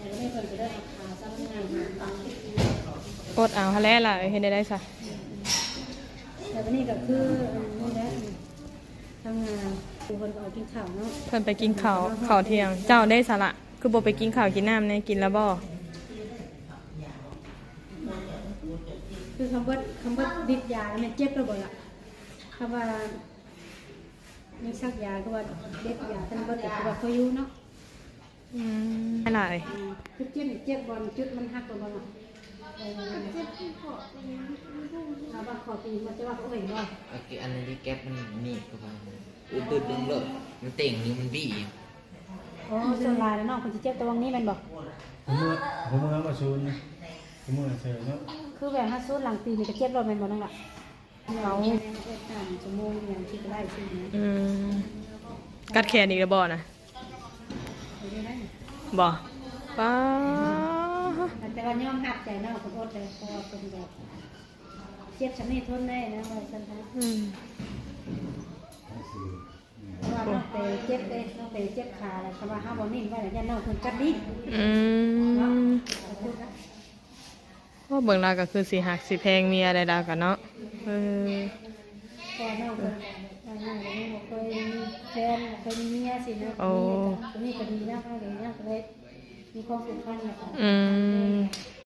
แต่ไม่เพิ่นจะได้ราคาซ้ำงานหา อดเอาฮะแล้วล่ะเห็นได้ซะ แต่วันนี้ก็คือนี่แหละทำงานดูคนก็เอากินข้าวเนาะ เพิ่นไปกินข้าวเที่ยงเจ้าได้สาระคือบ่ไปกินข้าวกินน้ำเนี่ยกินแล้วบ่ คือคำว่าดิดยาแล้วมันเจ็บระเบิดอะคำว่ายังซักยาก็ว่าเด็ดยาท่านบ่เจ็บก็ว่าเขาอยู่เนาะ หลาย คือเจ็บบอลจุดมันหักตัวบอลอ่ะเจ็บที่คอเราว่าคอตีมันจะว่าเขาเห็นว่า โอเคอันนี้ที่แก๊ปมันนี่ก็มาตื่นดึงเลยมันเต่งนิ้วมันบี้ อ๋อส่วนลายแล้วเนาะคนที่เจ็บตัวนี้มันบอก ผมเมื่อมาชูนผมเมื่อเจอเนาะ คือแบบถ้าสู้หลังตีนี่ก็เจ็บรถมันบ่นั่นแหละเราชั่วโมงอย่างที่ได้ใช่ไหม กัดแขนอีกแล้วบ่นะบ่ป้า แต่ว่ายอมหักใจเนาะคนอดเลยเพราะว่าเป็นแบบเจ็บฉันนี่ทนได้นะว่าฉันนะเพราะว่าน้องเตะเจ็บเลยน้องเตะเจ็บขาเลยเพราะว่าห้าบอลนิ่งไว้แล้วยันน้องคนกัดดิ้นเนาะ ว่าเบิ่งลาก็คือสิหักสิแพงเมียได้ดาวกันเนาะพอน้องคนน้องบอกเคยมีแฟนเคยมีเมียสินะคนนี้ก็ดีนะเขาเลยนะเลยมีความผูกพันนะคะ